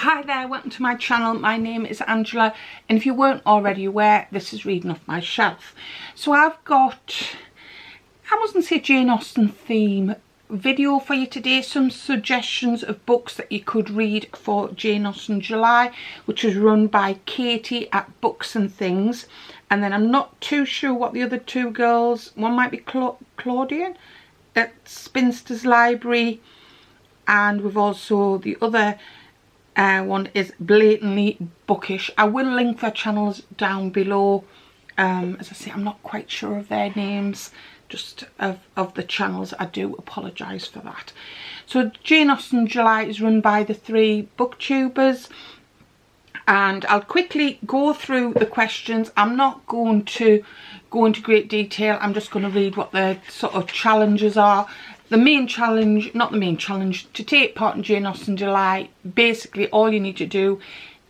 Hi there, welcome to my channel. My name is Angela, and if you weren't already aware, this is Reading Off My Shelf. So I've got, I mustn't say Jane Austen theme video for you today, some suggestions of books that you could read for Jane Austen July, which is run by Katie at Books and Things. And then I'm not too sure what the other two girls, one might be Claudia at Spinster's Library, and we've also the other one is Blatantly Bookish. I will link their channels down below. As I say, I'm not quite sure of their names, just of the channels. I do apologise for that. So Jane Austen July is run by the three booktubers, and I'll quickly go through the questions. I'm not going to go into great detail. I'm just going to read what the sort of challenges are. The main challenge, not the main challenge, to take part in Jane Austen July, basically all you need to do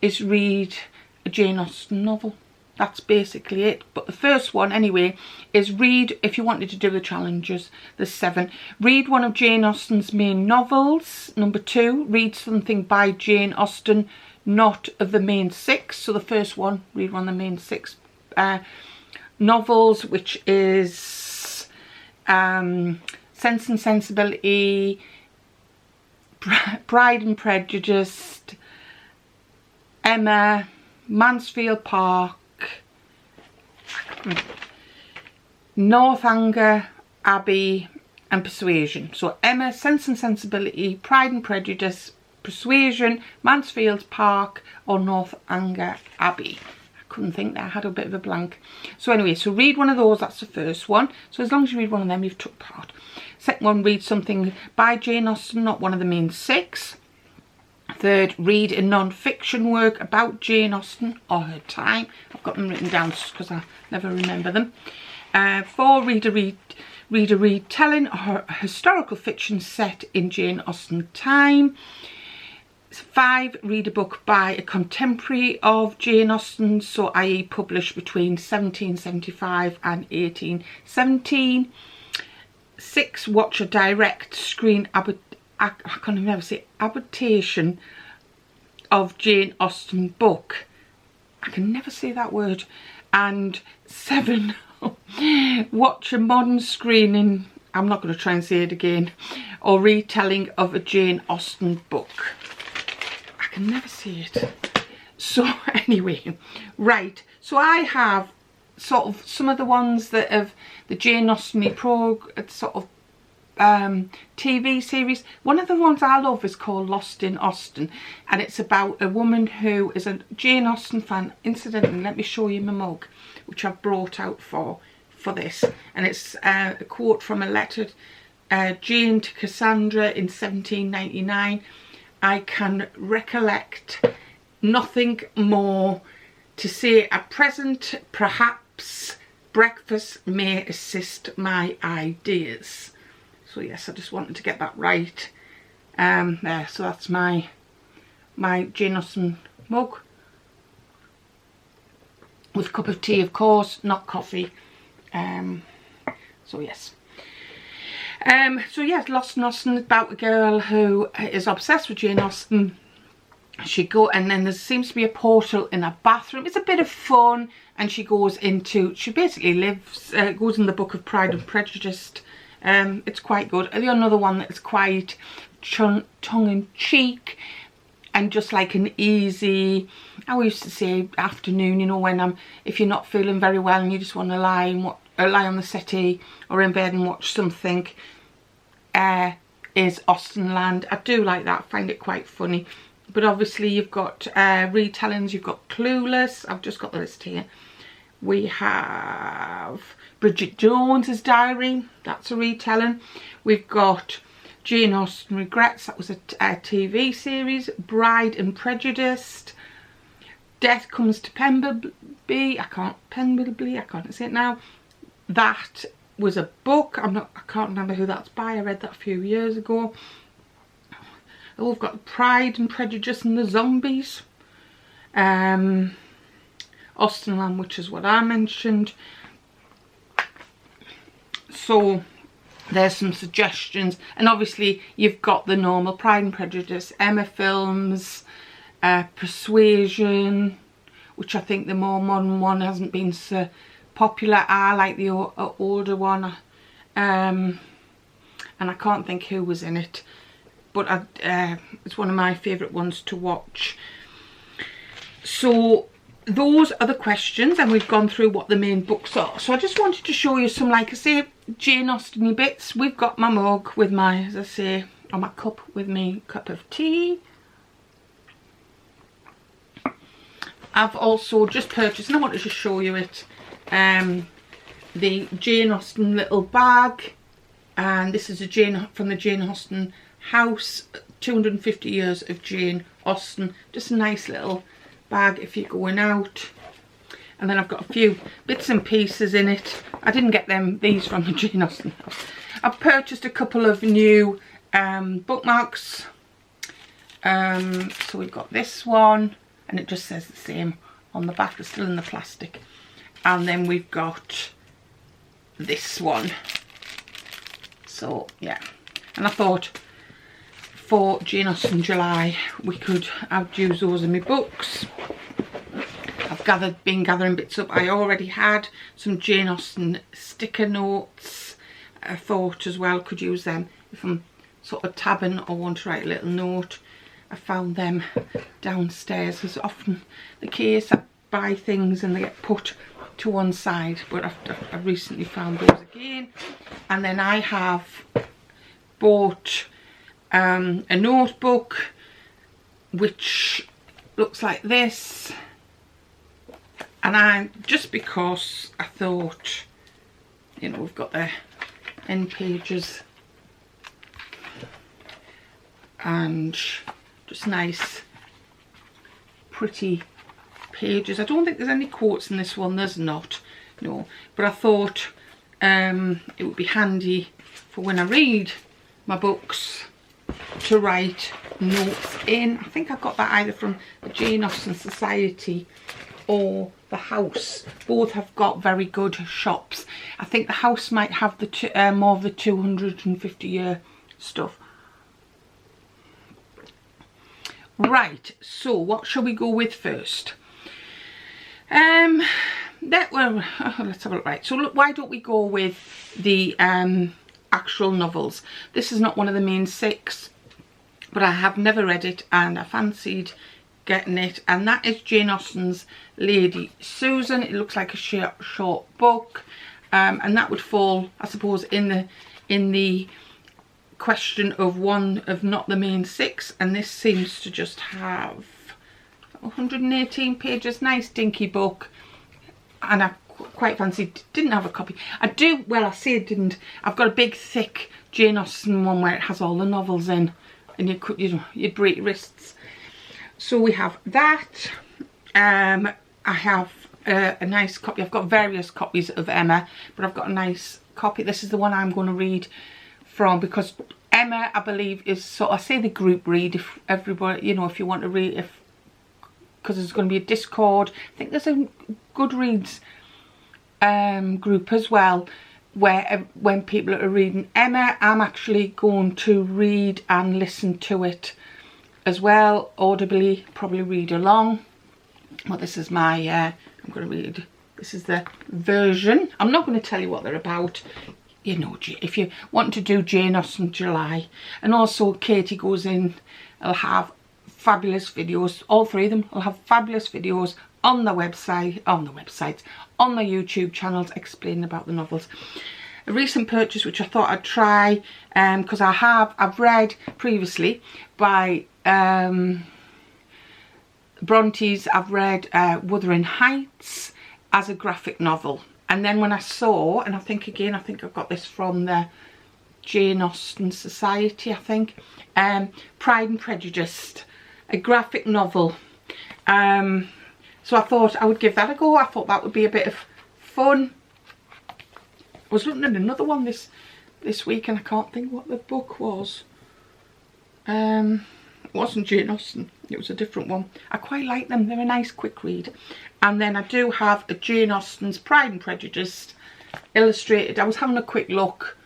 is read a Jane Austen novel. That's basically it. But the first one anyway is read, if you wanted to do the challenges, there's 7. Read one of Jane Austen's main novels. Number 2, read something by Jane Austen, not of the main 6. So the first one, read one of the main 6 novels, which is Sense and Sensibility, Pride and Prejudice, Emma, Mansfield Park, Northanger Abbey and Persuasion. So Emma, Sense and Sensibility, Pride and Prejudice, Persuasion, Mansfield Park or Northanger Abbey. I couldn't think there, I had a bit of a blank. So anyway, so read one of those, that's the first one. So as long as you read one of them, you've took part. Second one, read something by Jane Austen, not one of the main 6. Third, read a non-fiction work about Jane Austen or her time. I've got them written down just because I never remember them. 4, read a retelling or a historical fiction set in Jane Austen time. 5, read a book by a contemporary of Jane Austen, so i.e. published between 1775 and 1817. 6, watch a direct screen adaptation of Jane Austen book. I can never say that word. And 7, watch a modern screening, I'm not going to try and say it again, or retelling of a Jane Austen book. I can never say it. So anyway, right, so I have sort of some of the ones that have the Jane Austen sort of TV series. One of the ones I love is called Lost in Austen, and it's about a woman who is a Jane Austen fan. Incidentally, let me show you my mug, which I've brought out for this, and it's a quote from a letter Jane to Cassandra in 1799. I can recollect nothing more to say at present, perhaps breakfast may assist my ideas. So yes, I just wanted to get that right. There, so that's my Jane Austen mug with a cup of tea, of course, not coffee. So yes. So yes, Lost in Austen is about a girl who is obsessed with Jane Austen. And then there seems to be a portal in her bathroom. It's a bit of fun, and she goes into, she basically lives, goes in the book of Pride and Prejudice. It's quite good. Another one that's quite tongue-in-cheek and just like an easy, I used to say afternoon, you know, when if you're not feeling very well and you just want to lie on the settee or in bed and watch something, is Austenland. I do like that, I find it quite funny. But obviously you've got retellings, you've got Clueless, I've just got the list here. We have Bridget Jones's Diary, that's a retelling. We've got Jane Austen Regrets, that was a TV series. Bride and Prejudice. Death Comes to Pemberley, I can't say it now. That was a book, I can't remember who that's by, I read that a few years ago. Oh, we've got Pride and Prejudice and the Zombies. Austenland, which is what I mentioned. So there's some suggestions, and obviously you've got the normal Pride and Prejudice, Emma films, Persuasion, which I think the more modern one hasn't been so popular. I like the older one, and I can't think who was in it, but it's one of my favourite ones to watch. So those are the questions, and we've gone through what the main books are. So I just wanted to show you some, like I say, Jane Austen bits. We've got my mug with my, as I say, or my cup with me cup of tea. I've also just purchased, and I wanted to show you it, the Jane Austen little bag, and this is from the Jane Austen house, 250 years of Jane Austen. Just a nice little bag if you're going out. And then I've got a few bits and pieces in it. I didn't get these from the Jane Austen house. I've purchased a couple of new bookmarks. So we've got this one, and it just says the same on the back. It's still in the plastic. And then we've got this one. So yeah, and I thought for Jane Austen July I'd use those in my books. I've been gathering bits up. I already had some Jane Austen sticker notes. I thought as well could use them if I'm sort of tabbing or want to write a little note. I found them downstairs, as often the case. I buy things and they get put to one side, but I've recently found those again. And then I have bought a notebook which looks like this, and just because I thought, you know, we've got the end pages and just nice pretty pages. I don't think there's any quotes in this one, there's not, no, but I thought it would be handy for when I read my books to write notes in. I think I got that either from the Jane Austen Society or the house. Both have got very good shops. I think the house might have the more of the 250 year stuff. Right, so what shall we go with first? Let's have a look. Right, so look, why don't we go with the actual novels? This is not one of the main 6, but I have never read it and I fancied getting it, and that is Jane Austen's Lady Susan. It looks like a short book, and that would fall, I suppose, in the question of one of not the main 6, and this seems to just have 118 pages. Nice dinky book, and I quite fancied. Didn't have a copy. I do, well, I say I didn't. I've got a big thick Jane Austen one where it has all the novels in, and you'd break your wrists. So we have that. I have a nice copy. I've got various copies of Emma, but I've got a nice copy. This is the one I'm going to read from, because Emma, I believe, is sort of, I say the group read, if everybody, you know, if you want to read, because there's going to be a Discord. I think there's a Goodreads group as well, where when people are reading Emma, I'm actually going to read and listen to it as well, audibly, probably read along. Well, this is my, I'm going to read, this is the version. I'm not going to tell you what they're about. You know, if you want to do Jane Austen July. And also Katie goes in, I'll have fabulous videos, all 3 of them will have fabulous videos on the website, on the YouTube channels explaining about the novels. A recent purchase which I thought I'd try, because I've read previously by Bronte's. I've read Wuthering Heights as a graphic novel, and then when I saw, and I think I've got this from the Jane Austen Society, I think, Pride and Prejudice, a graphic novel. So I thought I would give that a go. I thought that would be a bit of fun. I was looking at another one this week and I can't think what the book was. It wasn't Jane Austen, it was a different one. I quite like them, they're a nice quick read. And then I do have a Jane Austen's Pride and Prejudice illustrated. I was having a quick look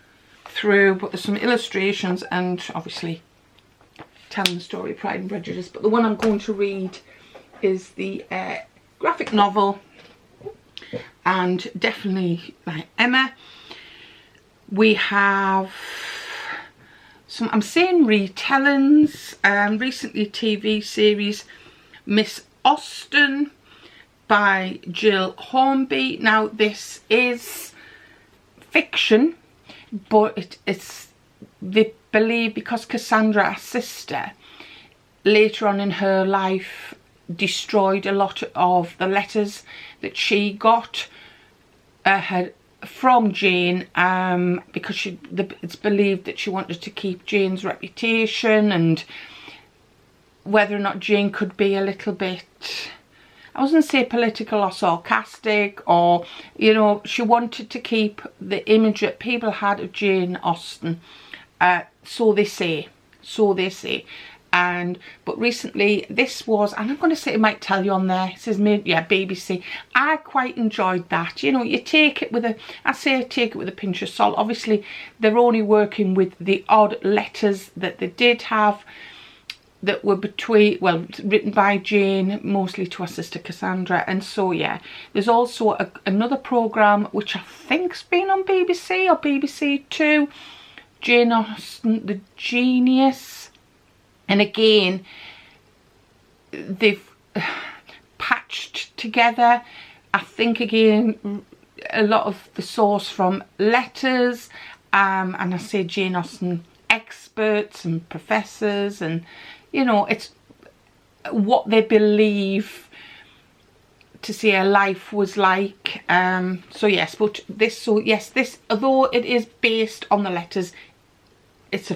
through, but there's some illustrations and obviously telling the story of Pride and Prejudice, but the one I'm going to read is the graphic novel, and definitely by Emma. We have some, I'm saying retellings, recently TV series Miss Austen by Jill Hornby. Now this is fiction, but it's, they believe, because Cassandra, our sister, later on in her life destroyed a lot of the letters that she got from Jane, because it's believed that she wanted to keep Jane's reputation, and whether or not Jane could be a little bit, I was going to say political or sarcastic, or, you know, she wanted to keep the image that people had of Jane Austen. So they say. But recently this was, and I'm going to say, it might tell you on there, it says, yeah, BBC. I quite enjoyed that. You know, you take it with a, I say take it with a pinch of salt. Obviously they're only working with the odd letters that they did have that were between, well, written by Jane, mostly to her sister Cassandra. And so yeah, there's also another programme which I think's been on BBC or BBC Two, Jane Austen the Genius. And again, they've patched together, I think, again, a lot of the source from letters, and I say Jane Austen experts and professors, and, you know, it's what they believe to say her life was like. So yes, but this, so yes, this, although it is based on the letters, it's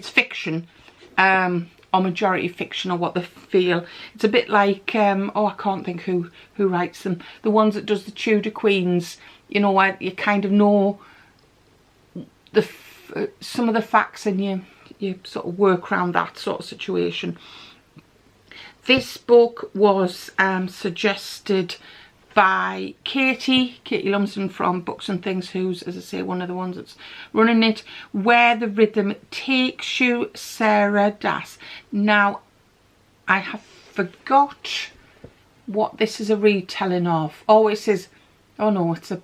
fiction. Or majority fiction, or what they feel. It's a bit like, oh, I can't think who writes them. The ones that does the Tudor Queens, you know, where you kind of know some of the facts, and you sort of work around that sort of situation. This book was suggested by Katie Lumsden from Books and Things, who's, as I say, one of the ones that's running it. Where the Rhythm Takes You, Sarah Das. Now, I have forgot what this is a retelling of. Oh, it says, oh no, it's a,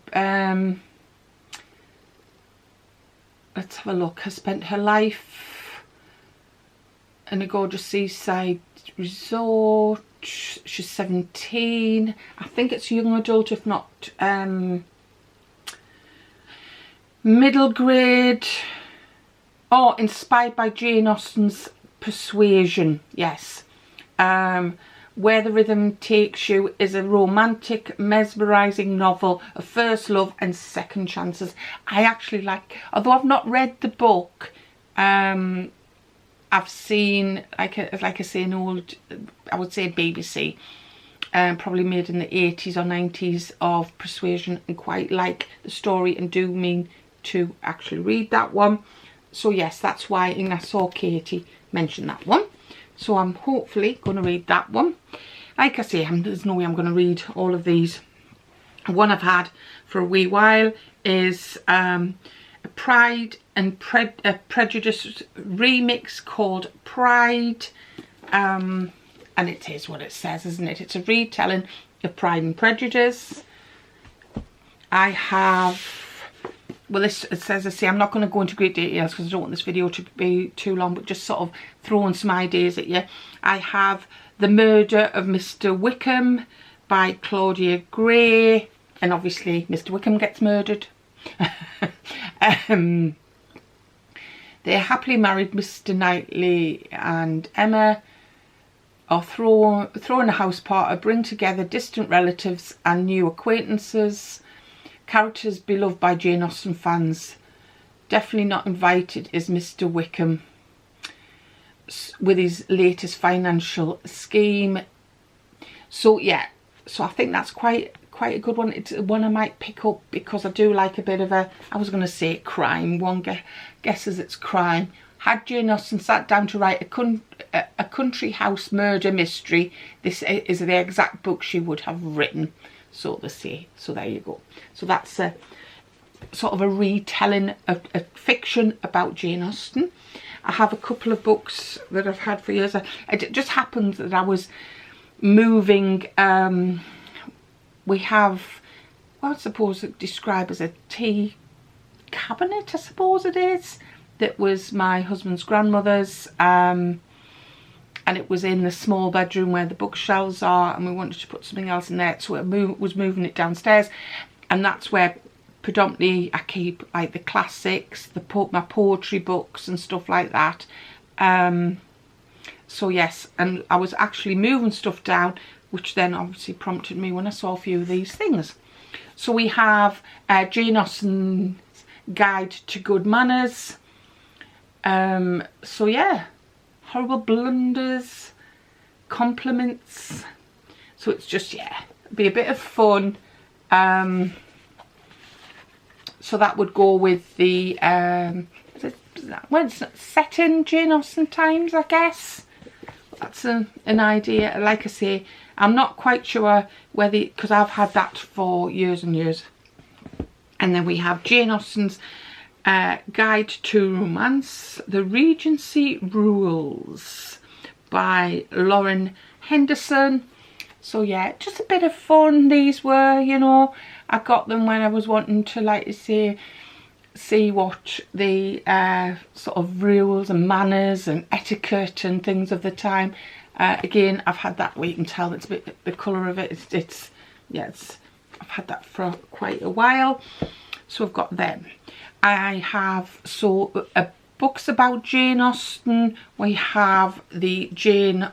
let's have a look. Has spent her life in a gorgeous seaside resort. She's 17. I think it's young adult, if not middle grade. Oh, inspired by Jane Austen's Persuasion. Yes. Where the Rhythm Takes You is a romantic, mesmerising novel of first love and second chances. I actually like, although I've not read the book, I've seen, like I say, an old, I would say BBC, probably made in the 80s or 90s, of Persuasion, and quite like the story and do mean to actually read that one. So yes, that's why, and I saw Katie mention that one. So I'm hopefully going to read that one. Like I say, there's no way I'm going to read all of these. One I've had for a wee while is Pride and Prejudice remix called Pride, and it is what it says, isn't it? It's a retelling of Pride and Prejudice. I have, well, this, it says, I say, I'm not going to go into great details because I don't want this video to be too long, but just sort of throwing some ideas at you. I have The Murder of Mr. Wickham by Claudia Gray, and obviously Mr. Wickham gets murdered. They're happily married. Mr. Knightley and Emma are throwing a house party, bring together distant relatives and new acquaintances. Characters beloved by Jane Austen fans. Definitely not invited is Mr. Wickham with his latest financial scheme. So yeah, so I think that's quite a good one. It's one I might pick up because I do like a bit of a, I was going to say crime, one guesses it's crime. Had Jane Austen sat down to write a country house murder mystery, this is the exact book she would have written, so to say. So there you go. So that's a sort of a retelling of a fiction about Jane Austen. I have a couple of books that I've had for years. It just happened that I was moving. We have, well, I suppose it described as a tea cabinet, I suppose it is, that was my husband's grandmother's, and it was in the small bedroom where the bookshelves are, and we wanted to put something else in there, so it was moving it downstairs, and that's where predominantly I keep like the classics, my poetry books and stuff like that. So yes, and I was actually moving stuff down, which then obviously prompted me when I saw a few of these things. So we have Jane Austen's Guide to Good Manners. So yeah, horrible blunders, compliments. So it's just, yeah, be a bit of fun. So that would go with the well, it's set in Jane Austen times, I guess. That's an idea. Like I say, I'm not quite sure whether, because I've had that for years and years. And then we have Jane Austen's Guide to Romance, The Regency Rules by Lauren Henderson. So yeah, just a bit of fun these were, you know. I got them when I was wanting to, like I say, see what the sort of rules and manners and etiquette and things of the time. Again, I've had that, you can tell it's a bit, the colour of it, I've had that for quite a while. So I've got them. I have books about Jane Austen. We have the Jane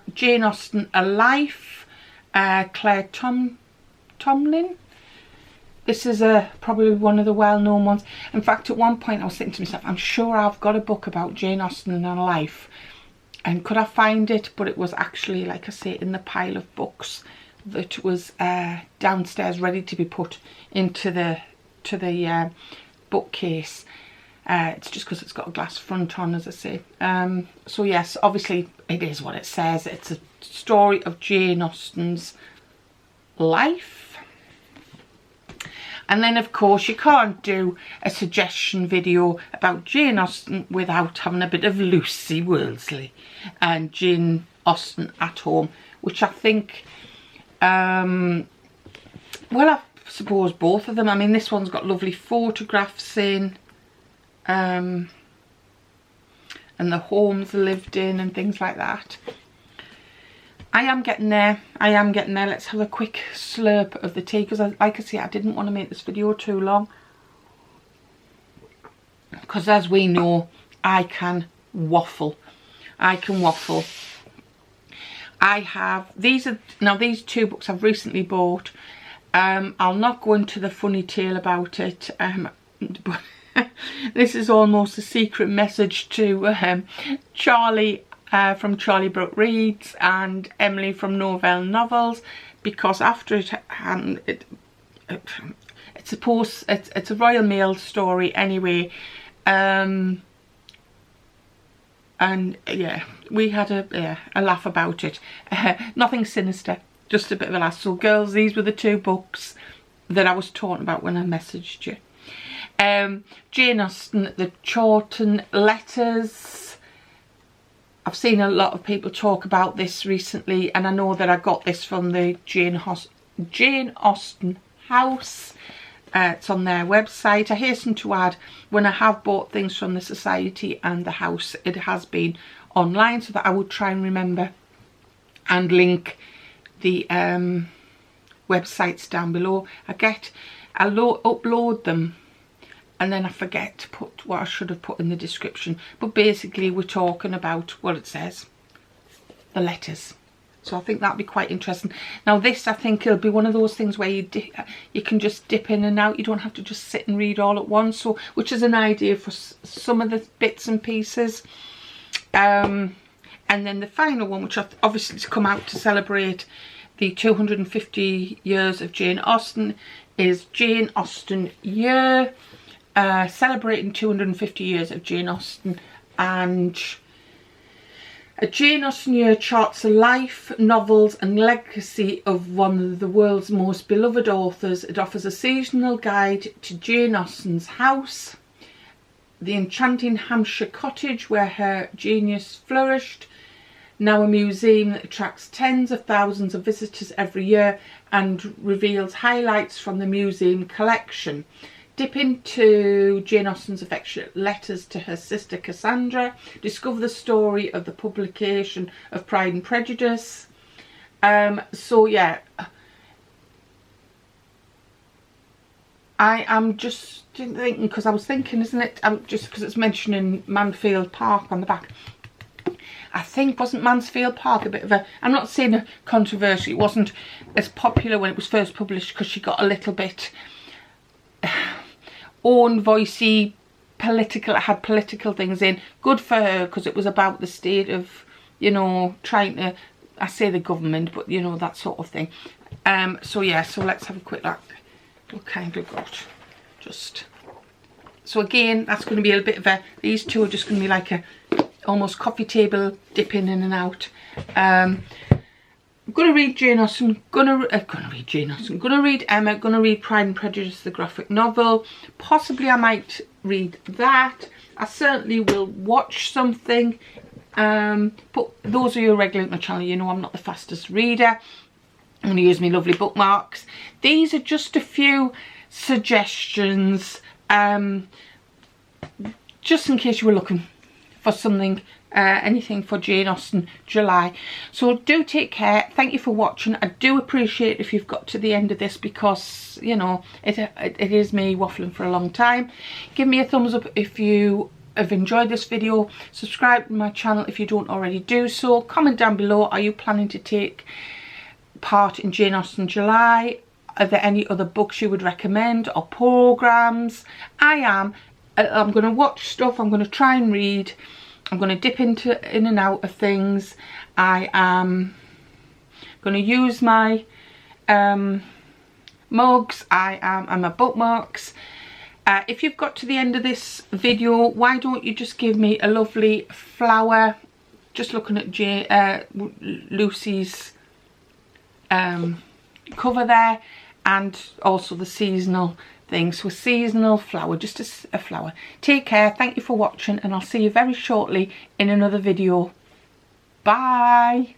Austen A Life, Claire Tomlin. This is probably one of the well-known ones. In fact, at one point I was thinking to myself, I'm sure I've got a book about Jane Austen and her life. And could I find it? But it was actually, like I say, in the pile of books that was downstairs ready to be put into the bookcase. It's just because it's got a glass front on, as I say. So yes, obviously it is what it says. It's a story of Jane Austen's life. And then, of course, you can't do a suggestion video about Jane Austen without having a bit of Lucy Worsley and Jane Austen at Home, which I think, well, I suppose both of them. I mean, this one's got lovely photographs in, and the homes lived in and things like that. I am getting there. Let's have a quick slurp of the tea, because like I say, I didn't want to make this video too long, because as we know, I can waffle. I have these two books I've recently bought. I'll not go into the funny tale about it, but this is almost a secret message to Charlie from Charlie Brooke Reads and Emily from Novell Novels, because after it's a Royal Mail story anyway, and yeah, we had a laugh about it. Nothing sinister, just a bit of a laugh. So girls, these were the two books that I was talking about when I messaged you. Jane Austen, The Chawton Letters. I've seen a lot of people talk about this recently, and I know that I got this from the Jane Austen house. It's on their website. I hasten to add, when I have bought things from the Society and the house, it has been online, so that I would try and remember and link the websites down below. I upload them and then I forget to put what I should have put in the description. But basically we're talking about what it says, the letters. So I think that'd be quite interesting. Now this, I think it'll be one of those things where you can just dip in and out. You don't have to just sit and read all at once. So, which is an idea for some of the bits and pieces. And then the final one, which obviously has come out to celebrate the 250 years of Jane Austen, is Jane Austen Year. Celebrating 250 years of Jane Austen, and a Jane Austen Year charts the life, novels and legacy of one of the world's most beloved authors. It offers a seasonal guide to Jane Austen's house, the enchanting Hampshire cottage where her genius flourished, now a museum that attracts tens of thousands of visitors every year and reveals highlights from the museum collection. Dip into Jane Austen's affectionate letters to her sister Cassandra. Discover the story of the publication of Pride and Prejudice. So yeah, I am just thinking, because I was thinking, isn't it, just because it's mentioning Mansfield Park on the back. I think, wasn't Mansfield Park a bit of a, I'm not saying a controversy, it wasn't as popular when it was first published because she got a little bit own voicey, political, it had political things in. Good for her, because it was about the state of, you know, trying to, I say the government, but you know, that sort of thing. So yeah, so let's have a quick look. What kind of got just, so again, that's going to be a bit of a, these two are just going to be like a almost coffee table dipping in and out. I'm gonna read Jane Austen, gonna read Emma, gonna read Pride and Prejudice, the graphic novel. Possibly I might read that. I certainly will watch something. But those of you who are regular at my channel, you know I'm not the fastest reader. I'm going to use my lovely bookmarks. These are just a few suggestions, just in case you were looking for something, anything for Jane Austen July. So do take care. Thank you for watching. I do appreciate if you've got to the end of this, because you know it is me waffling for a long time. Give me a thumbs up if you have enjoyed this video. Subscribe to my channel if you don't already do so. Comment down below, are you planning to take part in Jane Austen July? Are there any other books you would recommend or programs? I am. I'm going to watch stuff, I'm going to try and read, I'm going to dip in and out of things. I am going to use my mugs, and my bookmarks. If you've got to the end of this video, why don't you just give me a lovely flower, just looking at Lucy's cover there, and also the seasonal thing. So a seasonal flower, just a flower. Take care, thank you for watching, and I'll see you very shortly in another video. Bye.